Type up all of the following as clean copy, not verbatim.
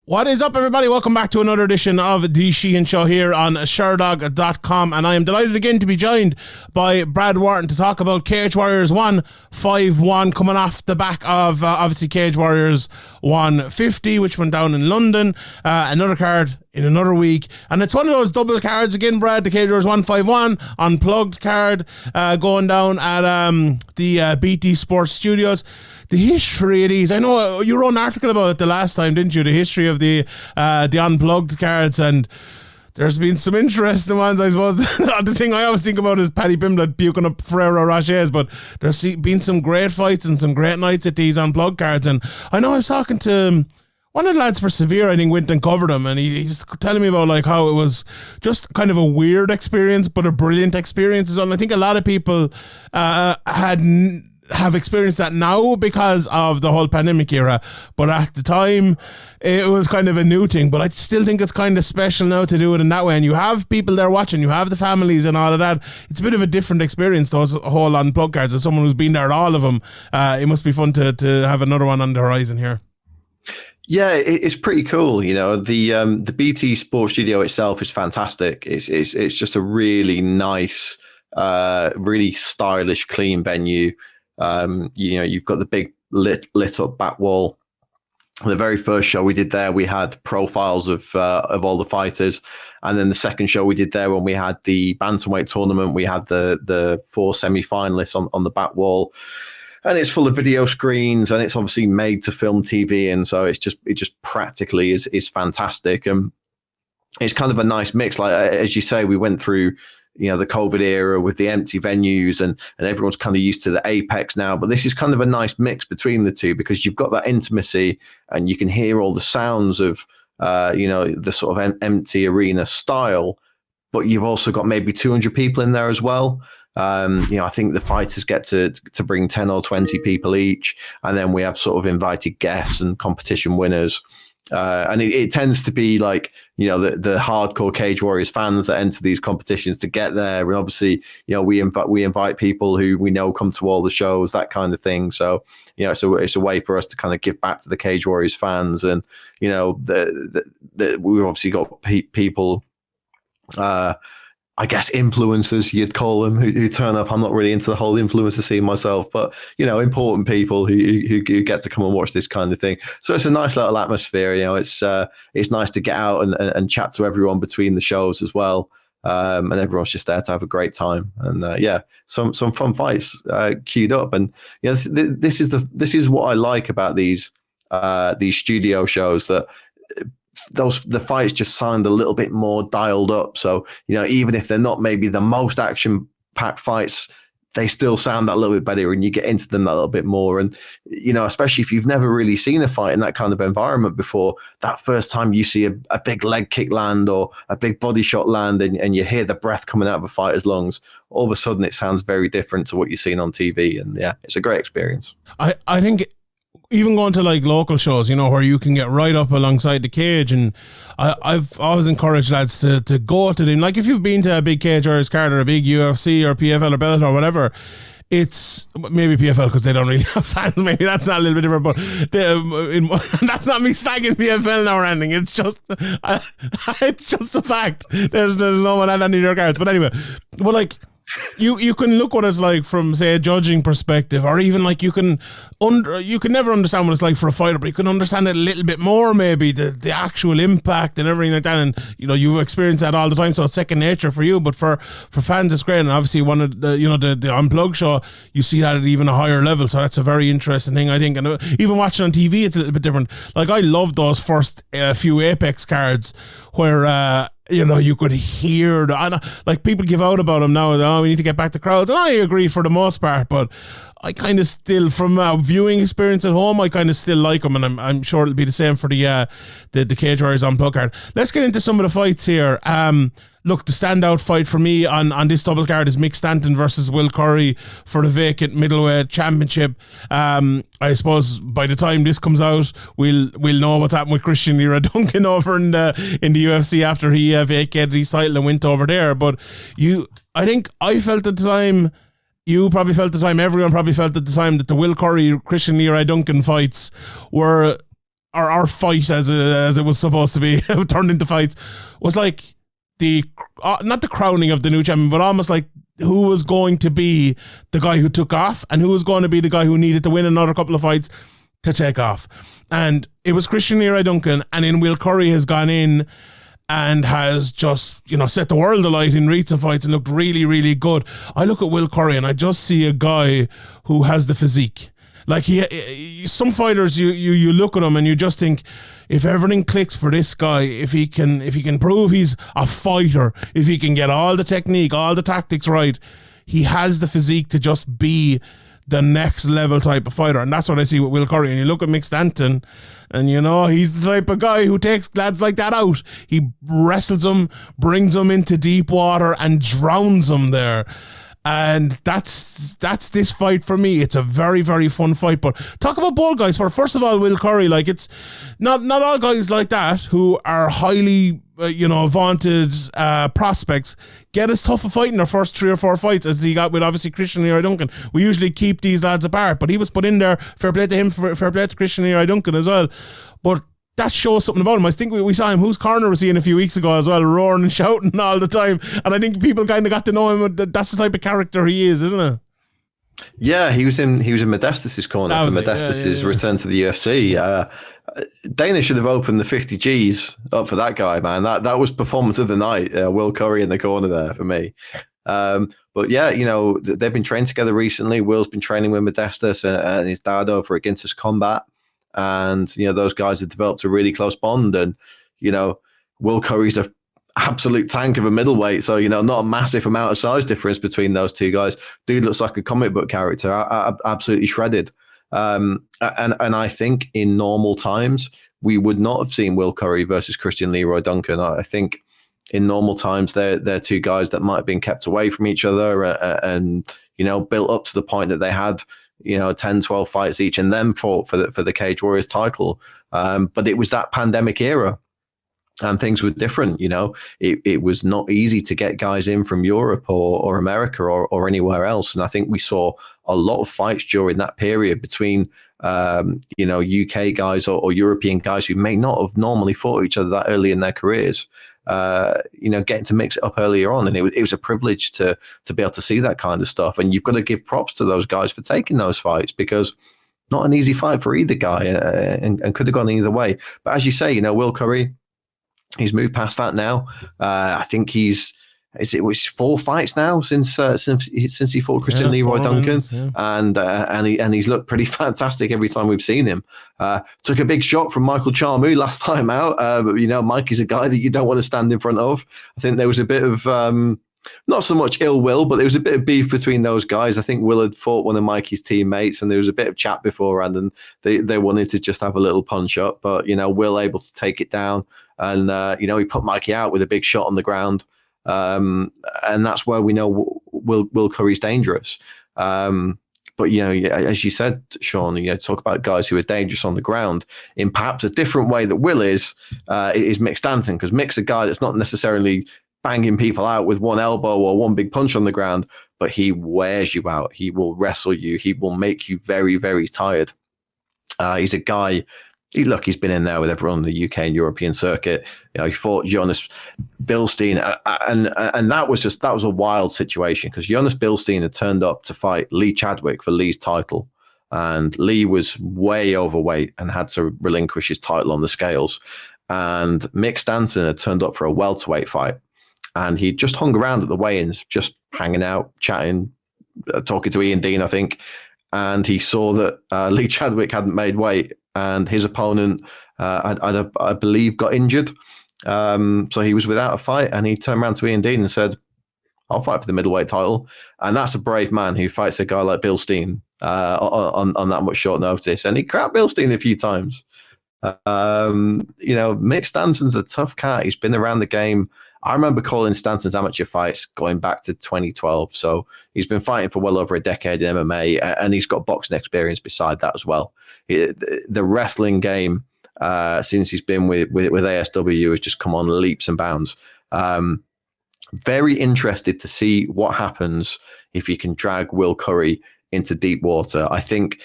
What is up, everybody? Welcome back to another edition of the Sheehan Show here on Sherdog.com, and I am delighted again to be joined by Brad Wharton to talk about Cage Warriors 151, coming off the back of obviously Cage Warriors 150, which went down in London. Another card in another week, and it's one of those double cards again, Brad. The Cage Warriors 151 Unplugged card going down at the BT Sports Studios. The history of these, I know you wrote an article about it the last time, didn't you? The history of the Unplugged cards, and there's been some interesting ones, I suppose. The thing I always think about is Paddy Pimblett puking up Ferrero Rochers, but there's been some great fights and some great nights at these Unplugged cards. And I know I was talking to one of the lads for Severe, I think, went and covered them, and he was telling me about like how it was just kind of a weird experience, but a brilliant experience as well. And I think a lot of people have experienced that now because of the whole pandemic era, but at the time it was kind of a new thing. But I still think it's kind of special now to do it in that way, and you have people there watching, you have the families and all of that. It's a bit of a different experience, those whole Unplugged cards. As someone who's been there at all of them, it must be fun to have another one on the horizon here. Yeah, it's pretty cool. You know, the BT Sports Studio itself is fantastic. It's just a really nice, really stylish, clean venue. You know, you've got the big lit up back wall. The very first show we did there, we had profiles of all the fighters, and then the second show we did there, when we had the bantamweight tournament, we had the 4 semi-finalists on the back wall, and it's full of video screens, and it's obviously made to film TV, and so it just practically is fantastic, and it's kind of a nice mix. Like as you say, we went through, you know, the COVID era with the empty venues, and everyone's kind of used to the Apex now. But this is kind of a nice mix between the two, because you've got that intimacy and you can hear all the sounds of, you know, the sort of empty arena style, but you've also got maybe 200 people in there as well. You know, I think the fighters get to bring 10 or 20 people each. And then we have sort of invited guests and competition winners. And it tends to be like, you know, the hardcore Cage Warriors fans that enter these competitions to get there. And obviously, you know, we invite people who we know come to all the shows, that kind of thing. So, you know, it's a way for us to kind of give back to the Cage Warriors fans. And, you know, we've obviously got people, I guess influencers, you'd call them, who turn up. I'm not really into the whole influencer scene myself, but, you know, important people who get to come and watch this kind of thing. So it's a nice little atmosphere. You know, it's nice to get out and chat to everyone between the shows as well. And everyone's just there to have a great time. And yeah, some fun fights queued up. And you know, this is what I like about these studio shows, that the fights just sound a little bit more dialed up. So, you know, even if they're not maybe the most action-packed fights, they still sound that little bit better, and you get into them that little bit more. And, you know, especially if you've never really seen a fight in that kind of environment before, that first time you see a big leg kick land or a big body shot land, and you hear the breath coming out of a fighter's lungs, all of a sudden it sounds very different to what you've seen on TV. And yeah, it's a great experience. I think even going to like local shows, you know, where you can get right up alongside the cage, and I've always encouraged lads to go to them. Like if you've been to a big Cage Warriors card or a big UFC or PFL or Bellator or whatever, it's maybe PFL because they don't really have fans. Maybe that's not a little bit different, but that's not me slagging PFL now or anything. It's just a fact. There's no one at any of your cards. But anyway, but like, You can look what it's like from, say, a judging perspective, or even like you can never understand what it's like for a fighter, but you can understand it a little bit more, maybe the actual impact and everything like that. And you know, you've experienced that all the time, so it's second nature for you. But for fans, it's great. And obviously, one of the Unplugged show, you see that at even a higher level. So that's a very interesting thing, I think. And even watching on TV, it's a little bit different. Like I love those first few Apex cards where you know, you could hear like people give out about them now. Oh, we need to get back to crowds, and I agree for the most part. But I kind of still, from a viewing experience at home, I kind of still like them, and I'm sure it'll be the same for the Cage Warriors Unplugged card. Let's get into some of the fights here. Look, the standout fight for me on this double card is Mick Stanton versus Will Currie for the vacant middleweight championship. I suppose by the time this comes out, we'll know what's happened with Christian Lira Duncan over in the UFC after he vacated his title and went over there. But I think I felt at the time, you probably felt at the time, everyone probably felt at the time, that the Will Currie Christian Lira Duncan fights our fight as it was supposed to be turned into fights was like the not the crowning of the new champion, but almost like who was going to be the guy who took off and who was going to be the guy who needed to win another couple of fights to take off. And it was Christian Leroy Duncan, and then Will Currie has gone in and has just, set the world alight in recent fights and looked really, really good. I look at Will Currie and I just see a guy who has the physique. Like some fighters, you look at him and you just think, if everything clicks for this guy, if he can prove he's a fighter, if he can get all the technique, all the tactics right, he has the physique to just be the next level type of fighter. And that's what I see with Will Currie. And you look at Mick Stanton, and he's the type of guy who takes lads like that out. He wrestles them, brings them into deep water, and drowns them there. And that's this fight for me. It's a very, very fun fight. But talk about ball guys. First of all, Will Currie, like, it's not all guys like that who are highly vaunted prospects get as tough a fight in their first 3 or 4 fights as he got with obviously Christian Leroy Duncan. We usually keep these lads apart, but he was put in there. Fair play to him, fair play to Christian Leroy Duncan as well. But that shows something about him. I think we saw him, whose corner was he in a few weeks ago as well, roaring and shouting all the time. And I think people kind of got to know him. That's the type of character he is, isn't it? Yeah, he was in Modestus's corner for Modestus's return to the UFC. Dana should have opened the 50 Gs up for that guy, man. That was performance of the night. Will Currie in the corner there for me. But yeah, they've been training together recently. Will's been training with Modestus and his dad over at Ginter's Combat. And, those guys have developed a really close bond. And, Will Currie's a absolute tank of a middleweight. So, not a massive amount of size difference between those two guys. Dude looks like a comic book character, absolutely shredded. And I think in normal times, we would not have seen Will Currie versus Christian Leroy Duncan. I think in normal times, they're two guys that might have been kept away from each other and built up to the point that they had 10, 12 fights each and then fought for the Cage Warriors title. But it was that pandemic era and things were different. It was not easy to get guys in from Europe or America or anywhere else. And I think we saw a lot of fights during that period between, UK guys or European guys who may not have normally fought each other that early in their careers. Getting to mix it up earlier on. And it was a privilege to be able to see that kind of stuff. And you've got to give props to those guys for taking those fights, because not an easy fight for either guy and could have gone either way. But as you say, Will Currie, he's moved past that now. I think it was 4 fights now since he fought Christian Leroy Duncan, and he's looked pretty fantastic every time we've seen him. Took a big shot from Michael Charmu last time out, but Mikey's a guy that you don't want to stand in front of. I think there was a bit of not so much ill will, but there was a bit of beef between those guys. I think Will had fought one of Mikey's teammates, and there was a bit of chat beforehand, and they wanted to just have a little punch up. But Will able to take it down, and he put Mikey out with a big shot on the ground. And that's where we know Will Currie's dangerous. But, as you said, Sean, talk about guys who are dangerous on the ground in perhaps a different way that Will is Mick Stanton, because Mick's a guy that's not necessarily banging people out with one elbow or one big punch on the ground, but he wears you out. He will wrestle you. He will make you very, very tired. He's a guy... He's been in there with everyone on the UK and European circuit. He fought Jonas Bilstein, and that was a wild situation, because Jonas Bilstein had turned up to fight Lee Chadwick for Lee's title, and Lee was way overweight and had to relinquish his title on the scales. And Mick Stanton had turned up for a welterweight fight, and he just hung around at the weigh-ins, just hanging out, chatting, talking to Ian Dean, I think. And he saw that Lee Chadwick hadn't made weight, and his opponent, I believe, got injured. So he was without a fight, and he turned around to Ian Dean and said, I'll fight for the middleweight title. And that's a brave man who fights a guy like Bilstein on that much short notice. And he cracked Bilstein a few times. Mick Stanton's a tough cat. He's been around the game. I remember calling Stanton's amateur fights going back to 2012. So he's been fighting for well over a decade in MMA, and he's got boxing experience beside that as well. The wrestling game, since he's been with ASW, has just come on leaps and bounds. Very interested to see what happens if you can drag Will Currie into deep water. I think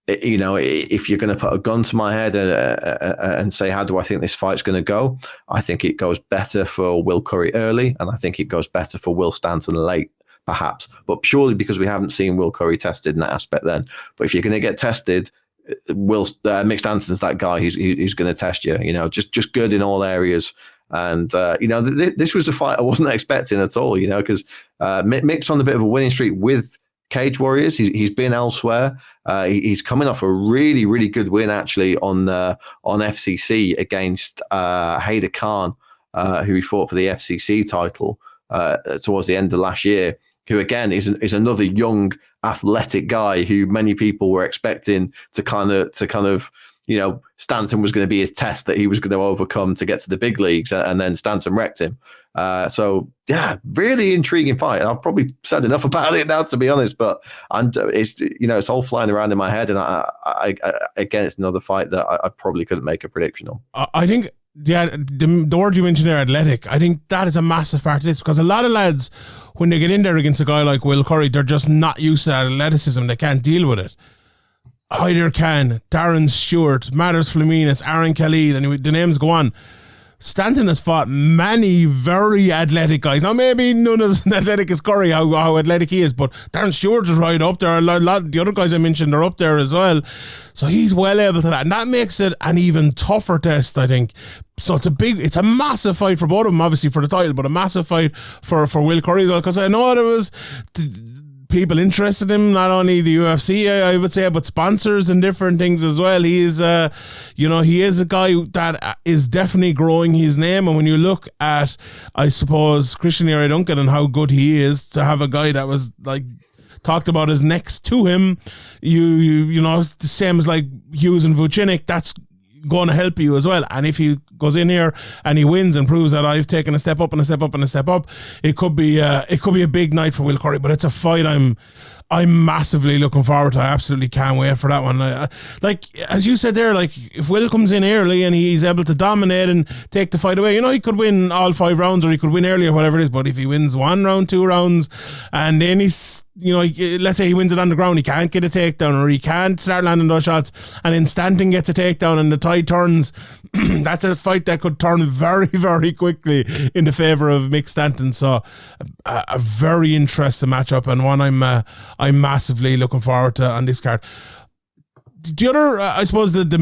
you know, if you're going to put a gun to my head and say, how do I think this fight's going to go? I think it goes better for Will Currie early, and I think it goes better for Will Stanton late, perhaps. But purely because we haven't seen Will Currie tested in that aspect then. But if you're going to get tested, Mick Stanton's that guy who's going to test you, you know, just good in all areas. And, you know, this was a fight I wasn't expecting at all, you know, because Mick's on a bit of a winning streak with Cage Warriors. He's been elsewhere. He's coming off a really, really good win actually on FCC against Haider Khan, who he fought for the FCC title towards the end of last year. Who again is another young athletic guy who many people were expecting to kind of you know, Stanton was going to be his test that he was going to overcome to get to the big leagues, and then Stanton wrecked him. So yeah, really intriguing fight. I've probably said enough about it now, to be honest, but it's, you know, it's all flying around in my head, and I again, it's another fight that I probably couldn't make a prediction on. I think, yeah, the word you mentioned there, athletic, I think that is a massive part of this, because a lot of lads, when they get in there against a guy like Will Currie, they're just not used to that athleticism. They can't deal with it. Haider Khan, Darren Stewart, Matters Flaminas, Aaron Khalid, and the names go on. Stanton has fought many very athletic guys. Now, maybe none as athletic as Currie, how athletic he is, but Darren Stewart is right up there. A lot of the other guys I mentioned are up there as well. So he's well able to that. And that makes it an even tougher test, I think. So it's a massive fight for both of them, obviously for the title, but a massive fight for Will Currie as well, because I know there was people interested in him, not only the UFC, I would say, but sponsors and different things as well. He is, you know, he is a guy that is definitely growing his name. And when you look at, I suppose, Christian Duncan and how good he is, to have a guy that was like talked about as next to him, you know, the same as like Hughes and Vucinic, that's going to help you as well. And if he goes in here and he wins and proves that I've taken a step up and a step up and a step up, it could be a big night for Will Currie. But it's a fight I'm massively looking forward to. I absolutely can't wait for that one. Like, as you said there, like, if Will comes in early and he's able to dominate and take the fight away, you know, he could win all 5 rounds, or he could win early, or whatever it is. But if he wins 1 round, 2 rounds, and then he's, you know, let's say he wins it on the ground, he can't get a takedown, or he can't start landing those shots, and then Stanton gets a takedown and the tide turns, that's a fight that could turn very, very quickly in the favour of Mick Stanton. So a very interesting matchup, and one I'm massively looking forward to on this card. The other, I suppose, the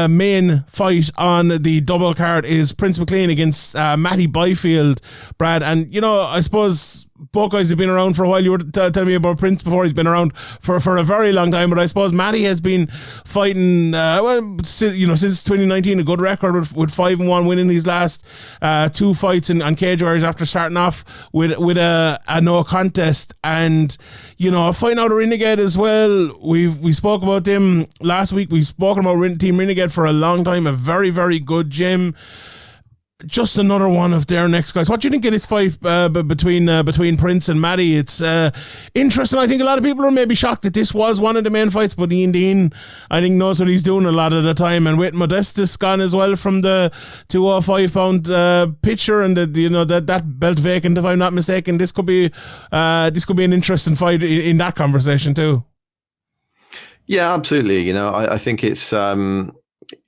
main fight on the double card is Prince McClean against Matty Byfield, Brad. And, you know, I suppose both guys have been around for a while. You were telling me about Prince before. He's been around for a very long time. But I suppose Matty has been fighting, since 2019, a good record with 5-1, winning these last 2 fights on Cage Warriors after starting off with a no contest. And, you know, fighting out a Renegade as well. We spoke about them last week. We've spoken about Team Renegade for a long time. A very, very good gym. Just another one of their next guys. What do you think of this fight between Prince and Matty? It's interesting. I think a lot of people are maybe shocked that this was one of the main fights, but Ian Dean, I think, knows what he's doing a lot of the time. And with Modestus gone as well from the 205-pound pitcher, and that belt vacant, if I'm not mistaken, this could be an interesting fight in that conversation too. Yeah, absolutely. You know, I think it's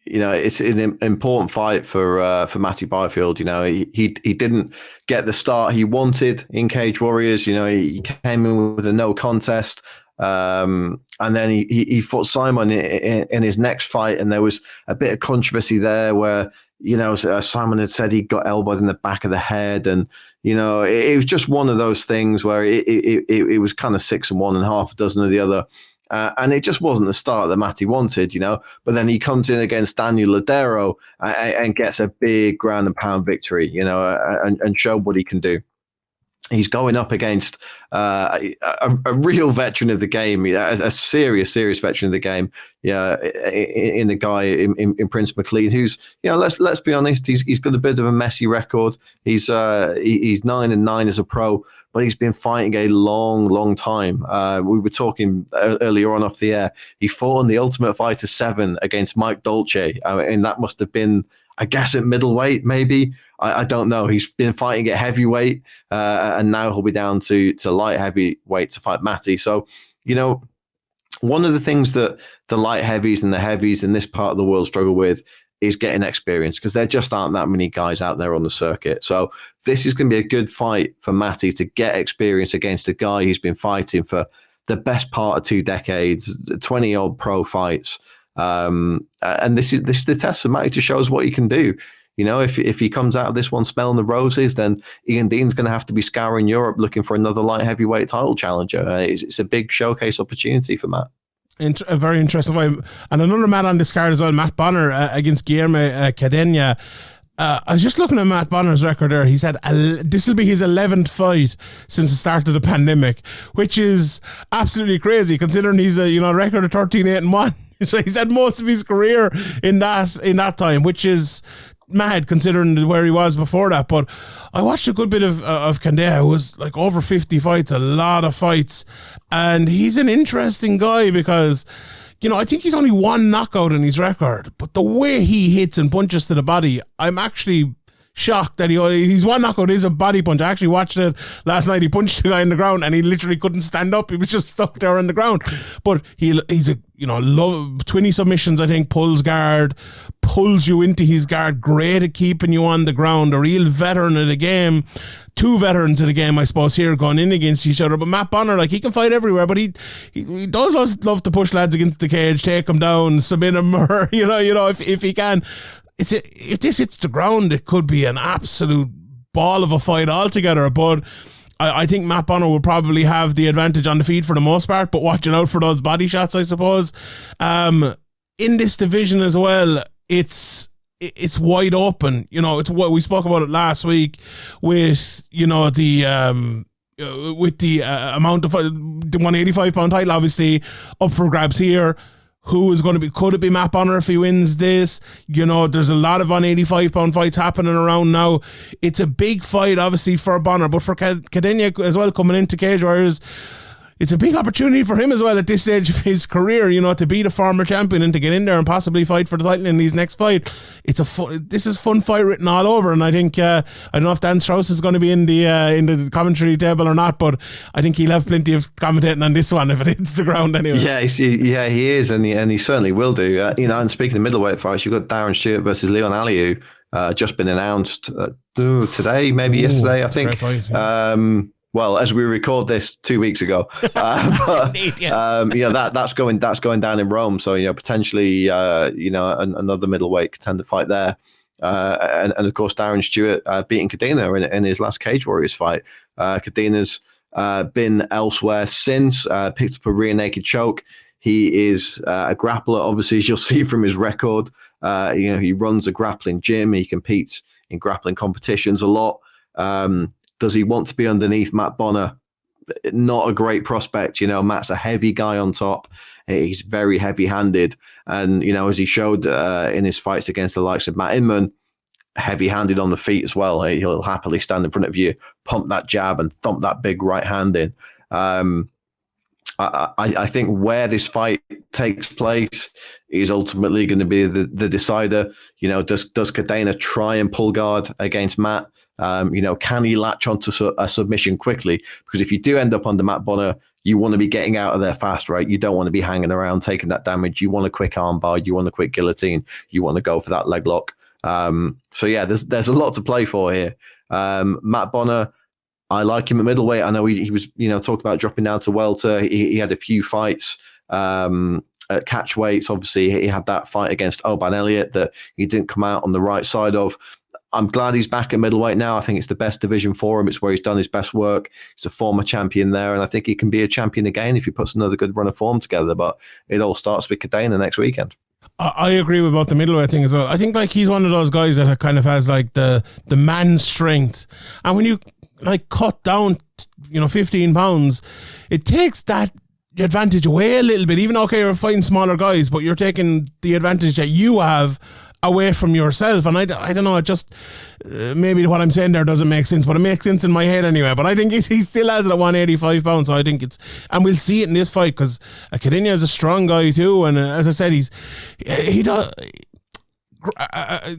it's an important fight for Matty Byfield. You know, he didn't get the start he wanted in Cage Warriors. You know, he came in with a no contest, and then he fought Simon in his next fight, and there was a bit of controversy there where, you know, Simon had said he got elbowed in the back of the head, and, you know, it was just one of those things where it was kind of 6-1 and half a dozen of the other. And it just wasn't the start that Matty wanted, you know. But then he comes in against Daniel Ladero and gets a big ground and pound victory, you know, and showed what he can do. He's going up against a real veteran of the game, a serious veteran of the game. Yeah, in the guy in Prince McClean, who's, you know, let's be honest, he's got a bit of a messy record. He's 9-9 as a pro, but he's been fighting a long time. We were talking earlier on off the air. He fought in the Ultimate Fighter 7 against Mike Dolce, and that must have been, I guess, at middleweight, maybe. I don't know. He's been fighting at heavyweight, and now he'll be down to light heavyweight to fight Matty. So, you know, one of the things that the light heavies and the heavies in this part of the world struggle with is getting experience, because there just aren't that many guys out there on the circuit. So this is going to be a good fight for Matty to get experience against a guy who's been fighting for the best part of 2 decades, 20-odd pro fights. And this is the test for Matty to show us what he can do. You know, if he comes out of this one smelling the roses, then Ian Dean's going to have to be scouring Europe looking for another light heavyweight title challenger. It's a big showcase opportunity for Matt. A very interesting fight. And another man on this card as well, Matt Bonner against Guilherme Cadena. I was just looking at Matt Bonner's record there. He's had this will be his 11th fight since the start of the pandemic, which is absolutely crazy considering he's a record of 13-8-1. So he's had most of his career in that time, which is mad considering where he was before that. But I watched a good bit of Cadena, who was like over 50 fights, a lot of fights, and he's an interesting guy because, you know, I think he's only 1 knockout in his record, but the way he hits and punches to the body, I'm actually shocked that he's 1 knockout is a body punch. I actually watched it last night. He punched the guy in the ground and he literally couldn't stand up. He was just stuck there on the ground. But he's a 20 submissions, I think, pulls guard, pulls you into his guard, great at keeping you on the ground, a real veteran of the game. 2 veterans of the game, I suppose, here going in against each other. But Matt Bonner, like, he can fight everywhere, but he does love to push lads against the cage, take them down, submit them, or, if he can. If this hits the ground, it could be an absolute ball of a fight altogether. But I think Matt Bonner will probably have the advantage on the feet for the most part, but watching out for those body shots, I suppose. In this division as well, it's wide open. You know, it's what we spoke about it last week with, the amount of the 185-pound title, obviously up for grabs here. Who is going to be? Could it be Matt Bonner if he wins this? You know, there's a lot of 185-pound fights happening around now. It's a big fight, obviously, for Bonner, but for Cadena as well, coming into Cage Warriors, it's a big opportunity for him as well at this stage of his career, to be the former champion and to get in there and possibly fight for the title in his next fight. This is fun fight written all over, and I think I don't know if Dan Strauss is going to be in the commentary table or not, but I think he'll have plenty of commentating on this one if it hits the ground anyway. Yeah, he is, and he certainly will do. And speaking of middleweight fights, you've got Darren Stewart versus Leon Aliou, just been announced today, maybe yesterday, I think. Fight, yeah. Well, as we record this 2 weeks ago, but that's going down in Rome. So potentially another middleweight contender fight there, and of course Darren Stewart beating Cadena in his last Cage Warriors fight. Cadena's been elsewhere since, picked up a rear naked choke. He is a grappler, obviously, as you'll see from his record. He runs a grappling gym. He competes in grappling competitions a lot. Does he want to be underneath Matt Bonner? Not a great prospect. Matt's a heavy guy on top. He's very heavy-handed. And, as he showed in his fights against the likes of Matt Inman, heavy-handed on the feet as well. He'll happily stand in front of you, pump that jab and thump that big right hand in. I think where this fight takes place is ultimately going to be the decider. Does Cadena try and pull guard against Matt? Can he latch onto a submission quickly? Because if you do end up under Matt Bonner, you want to be getting out of there fast, right? You don't want to be hanging around taking that damage. You want a quick armbar. You want a quick guillotine. You want to go for that leg lock. There's a lot to play for here. Matt Bonner, I like him at middleweight. I know he was, talking about dropping down to welter. He had a few fights at catch weights. Obviously, he had that fight against Oban Elliott that he didn't come out on the right side of. I'm glad he's back at middleweight now. I think it's the best division for him. It's where he's done his best work. He's a former champion there, and I think he can be a champion again if he puts another good run of form together. But it all starts with Cadena next weekend. I agree with about the middleweight thing as well. I think he's one of those guys that kind of has the man strength, and when you cut down 15 pounds, it takes that advantage away a little bit. Even you're fighting smaller guys, but you're taking the advantage that you have away from yourself. And I don't know, it just maybe what I'm saying there doesn't make sense, but it makes sense in my head anyway. But I think he still has it at 185 pounds, so I think and we'll see it in this fight, because Cadena is a strong guy too, and as I said, he does.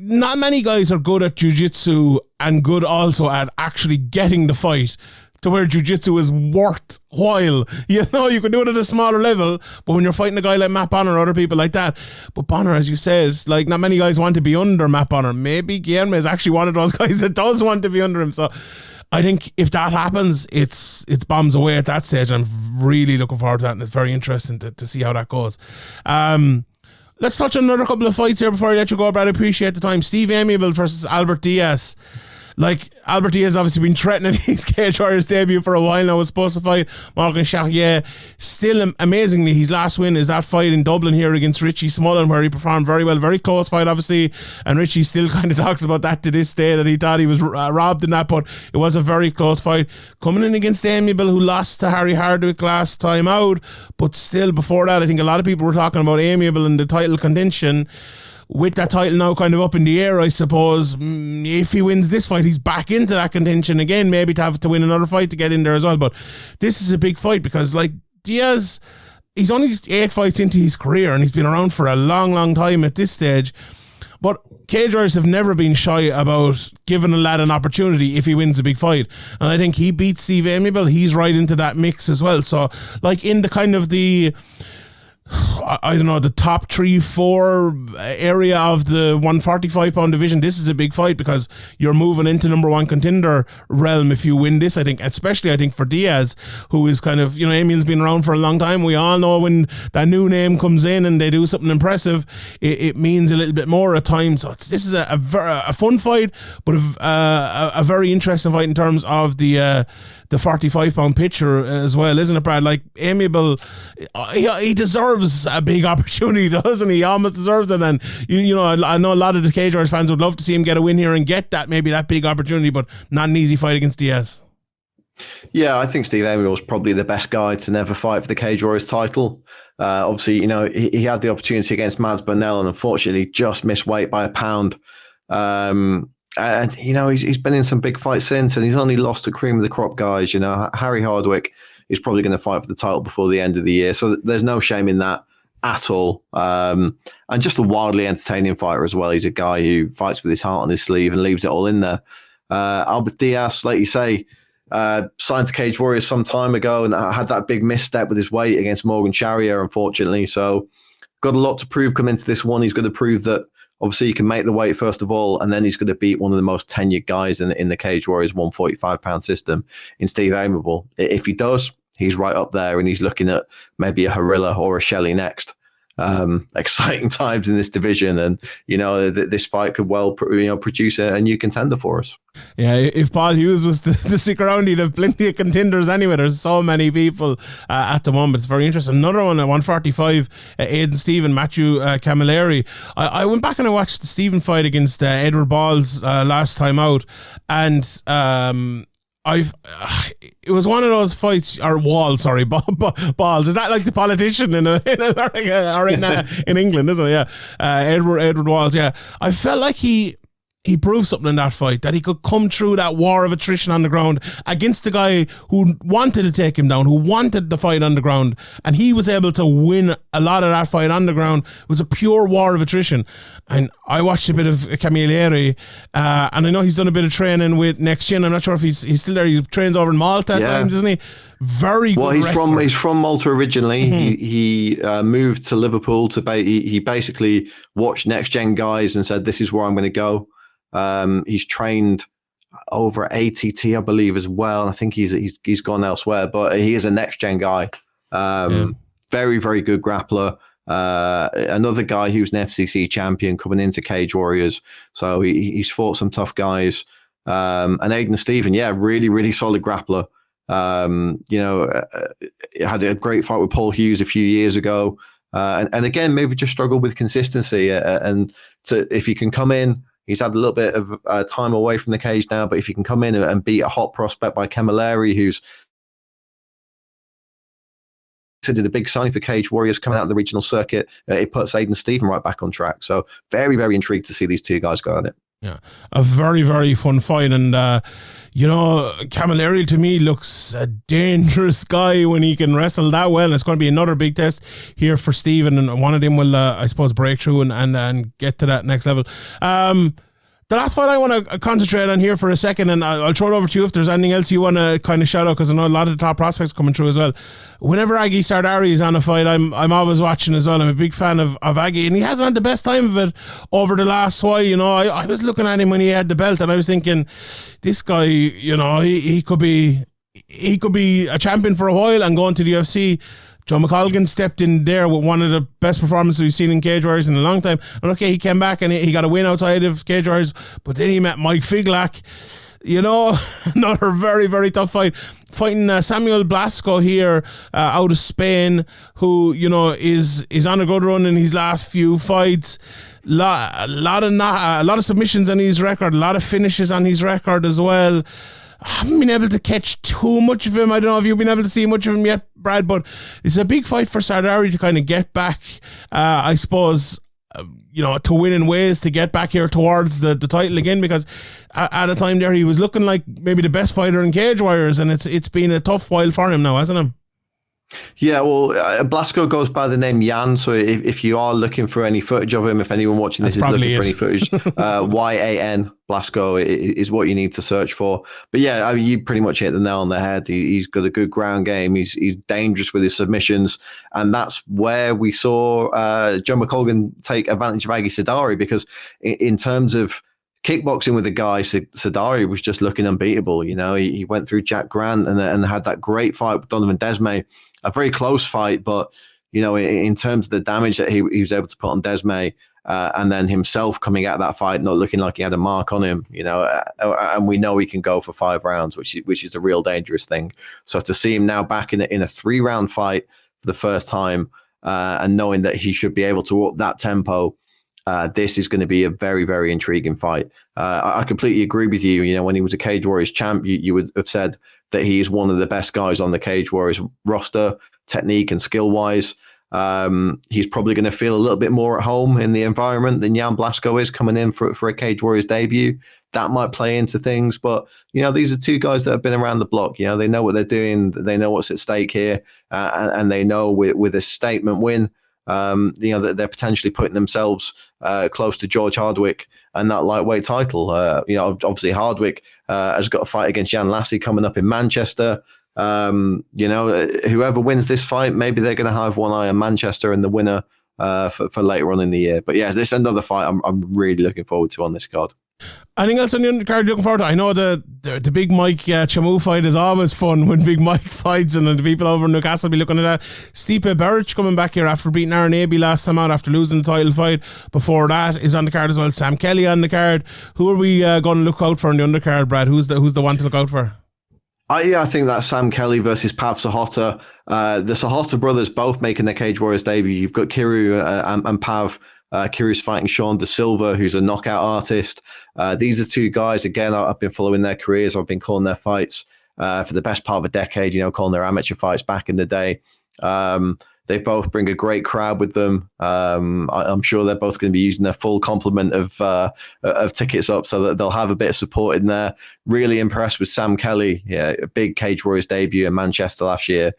Not many guys are good at jiu-jitsu and good also at actually getting the fight to where jiu-jitsu is worthwhile. You know, you can do it at a smaller level, but when you're fighting a guy like Matt Bonner or other people like that, but Bonner, as you said, like, not many guys want to be under Matt Bonner. Maybe Guilherme is actually one of those guys that does want to be under him. So I think if that happens, it's bombs away at that stage. I'm really looking forward to that, and it's very interesting to see how that goes. Let's touch on another couple of fights here before I let you go, Brad. I appreciate the time. Steve Aimable versus Alberth Diaz. Like, Alberth Diaz obviously been threatening his Cage Warriors debut for a while now. Was supposed to fight Morgan Charrier. Still, amazingly, his last win is that fight in Dublin here against Richie Smullen, where he performed very well. Very close fight, obviously. And Richie still kind of talks about that to this day, that he thought he was robbed in that, but it was a very close fight. Coming in against Aimable, who lost to Harry Hardwick last time out. But still, before that, I think a lot of people were talking about Aimable and the title contention. With that title now kind of up in the air, I suppose, if he wins this fight, he's back into that contention again, maybe to have to win another fight to get in there as well. But this is a big fight because, like, Diaz, he's only 8 fights into his career and he's been around for a long, long time at this stage. But Cage Warriors have never been shy about giving a lad an opportunity if he wins a big fight. And I think he beats Steve Aimable. He's right into that mix as well. So, like, in the kind of the, I don't know, the top 3-4 area of the 145-pound division, this is a big fight because you're moving into number one contender realm if you win this, I think. Especially, I think, for Diaz, who is kind of, you know, Emil's been around for a long time. We all know when that new name comes in and they do something impressive, it means a little bit more at times. So this is a fun fight, but a very interesting fight in terms of the 45-pound picture as well, isn't it, Brad? Like, Aimable, he deserves a big opportunity, doesn't he? He almost deserves it. And you know, I know a lot of the Cage Warriors fans would love to see him get a win here and get that big opportunity, but not an easy fight against Diaz. Yeah, I think Steve Aimable was probably the best guy to never fight for the Cage Warriors title. Obviously, you know, he had the opportunity against Mads Burnell and unfortunately just missed weight by a pound. And, you know, he's been in some big fights since, and he's only lost to cream of the crop guys. You know, Harry Hardwick is probably going to fight for the title before the end of the year. So there's no shame in that at all. And just a wildly entertaining fighter as well. He's a guy who fights with his heart on his sleeve and leaves it all in there. Alberth Diaz, like you say, signed to Cage Warriors some time ago and had that big misstep with his weight against Morgan Charrier, unfortunately. So got a lot to prove coming into this one. He's going to prove that obviously he can make the weight first of all, and then he's going to beat one of the most tenured guys in the Cage Warriors 145-pound system in Steve Aimable. If he does, he's right up there, and he's looking at maybe a Harilla or a Shelley next. Exciting times in this division, and you know this fight could well produce a new contender for us. Yeah, if Paul Hughes was to stick around, he'd have plenty of contenders anyway. There's so many people at the moment. It's very interesting. Another one at 145, Aidan Stephen, Matthew Camilleri. I went back and I watched the Stephen fight against Edward Balls last time out, and it was one of those fights, or Balls. Is that like the politician in England, isn't it? Yeah, Edward Walls. Yeah, I felt like he proved something in that fight, that he could come through that war of attrition on the ground against the guy who wanted to take him down, who wanted the fight on the ground, and he was able to win a lot of that fight on the ground. It was a pure war of attrition. And I watched a bit of Camilleri, and I know he's done a bit of training with Next Gen. I'm not sure if he's still there. He trains over in Malta at times, isn't he? Very good. Well, he's from Malta originally. Mm-hmm. He moved to Liverpool he basically watched Next Gen guys and said, "This is where I'm going to go." He's trained over at ATT, I believe, as well. I think he's gone elsewhere, but he is a Next Gen guy. Very, very good grappler. Another guy who's an FCC champion coming into Cage Warriors. So he's fought some tough guys. And Aidan Stephen, really, really solid grappler. Had a great fight with Paul Hughes a few years ago. And again, maybe just struggled with consistency. If you can come in, he's had a little bit of time away from the cage now, but if you can come in and beat a hot prospect by Camilleri, who's considered a big signing for Cage Warriors coming out of the regional circuit, it puts Aidan Stephen right back on track. So very, very intrigued to see these two guys go at it. Yeah, a very, very fun fight. And, Camilleri to me looks a dangerous guy when he can wrestle that well. And it's going to be another big test here for Stephen. And one of them will, I suppose, break through and get to that next level. The last fight I want to concentrate on here for a second, and I'll throw it over to you if there's anything else you want to kind of shout out, because I know a lot of the top prospects coming through as well. Whenever Aggie Sardari is on a fight, I'm always watching as well. I'm a big fan of Aggie, and he hasn't had the best time of it over the last while. You know, I was looking at him when he had the belt, and I was thinking, this guy, you know, he could be a champion for a while and going to the UFC. Joe McColgan stepped in there with one of the best performances we've seen in Cage Warriors in a long time. And okay, he came back and he got a win outside of Cage Warriors, but then he met Mike Figlak. You know, another very, very tough fight. Fighting Samuel Blasco here out of Spain, who, you know, is on a good run in his last few fights. A lot of submissions on his record, a lot of finishes on his record as well. I haven't been able to catch too much of him. I don't know if you've been able to see much of him yet, Brad, but it's a big fight for Sardari to kind of get back, I suppose, you know, to win in ways to get back here towards the title again, because at a time there he was looking like maybe the best fighter in Cage Warriors, and it's been a tough while for him now, hasn't it? Yeah, well, Blasco goes by the name Jan, so if you are looking for any footage of him, if anyone watching this is looking for any footage, YAN, Blasco is what you need to search for. But yeah, I mean, you pretty much hit the nail on the head. He's got a good ground game. He's dangerous with his submissions, and that's where we saw Joe McColgan take advantage of Aggie Sardari, because in terms of kickboxing with the guy, Sardari was just looking unbeatable. You know, he went through Jack Grant and had that great fight with Donovan Desme, a very close fight, but you know, in terms of the damage that he was able to put on Desme, and then himself coming out of that fight not looking like he had a mark on him, you know, and we know he can go for 5 rounds, which is a real dangerous thing. So to see him now back in a 3-round fight for the first time, and knowing that he should be able to up that tempo. This is going to be a very, very intriguing fight. I completely agree with you. You know, when he was a Cage Warriors champ, you would have said that he is one of the best guys on the Cage Warriors roster, technique and skill-wise. He's probably going to feel a little bit more at home in the environment than Jan Blasco is coming in for a Cage Warriors debut. That might play into things, but you know, these are two guys that have been around the block. You know, they know what they're doing. They know what's at stake here, and they know with a statement win, you know, that they're potentially putting themselves close to George Hardwick and that lightweight title. You know, obviously Hardwick has got a fight against Jan Lassie coming up in Manchester. You know, whoever wins this fight, maybe they're going to have one eye on Manchester and the winner for later on in the year. But yeah, this is another fight I'm really looking forward to on this card. Anything else on the undercard you're looking forward to? I know the big Mike Chamu fight is always fun when Big Mike fights, and the people over in Newcastle be looking at that. Stipe Beric coming back here after beating Aaron Abbey last time out after losing the title fight. Before that is on the card as well. Sam Kelly on the card. Who are we going to look out for in the undercard, Brad? Who's the one to look out for? I think that's Sam Kelly versus Pav Sahota. The Sahota brothers both making their Cage Warriors debut. You've got Currie and Pav. Currie's fighting Sean Da Silva, who's a knockout artist. These are two guys, again, I've been following their careers. I've been calling their fights for the best part of a decade, you know, calling their amateur fights back in the day. They both bring a great crowd with them. I'm sure they're both going to be using their full complement of tickets up so that they'll have a bit of support in there. Really impressed with Sam Kelly, a big Cage Warriors debut in Manchester last year.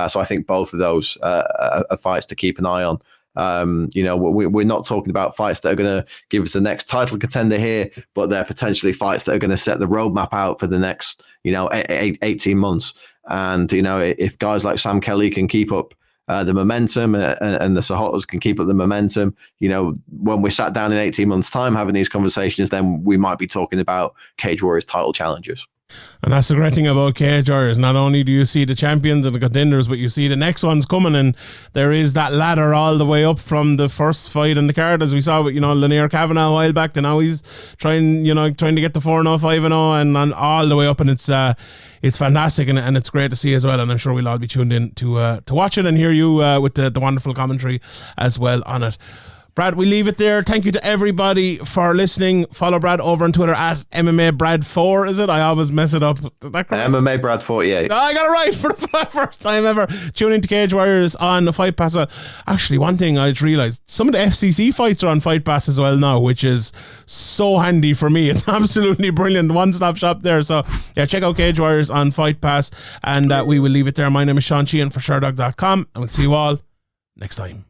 So I think both of those are fights to keep an eye on. You know, we're not talking about fights that are going to give us the next title contender here, but they're potentially fights that are going to set the roadmap out for the next, you know, 18 months. And, you know, if guys like Sam Kelly can keep up the momentum and the Sahotas can keep up the momentum, you know, when we're sat down in 18 months' time having these conversations, then we might be talking about Cage Warriors title challengers. And that's the great thing about Cage Warriors. Not only do you see the champions and the contenders, but you see the next ones coming, and there is that ladder all the way up from the first fight in the card, as we saw with, you know, Lanier Kavanagh a while back. To now he's trying to get the 4-0, 5-0, and all the way up, and it's fantastic, and it's great to see as well. And I'm sure we'll all be tuned in to watch it and hear you with the wonderful commentary as well on it. Brad, we leave it there. Thank you to everybody for listening. Follow Brad over on Twitter at MMABrad4, is it? I always mess it up. Is that correct? MMABrad48. I got it right for the first time ever. Tune into Cage Warriors on the Fight Pass. Actually, one thing I just realised, some of the FCC fights are on Fight Pass as well now, which is so handy for me. It's absolutely brilliant. One-stop shop there. So, yeah, check out Cage Warriors on Fight Pass, and we will leave it there. My name is Sheehan for Sherdog.com, and we'll see you all next time.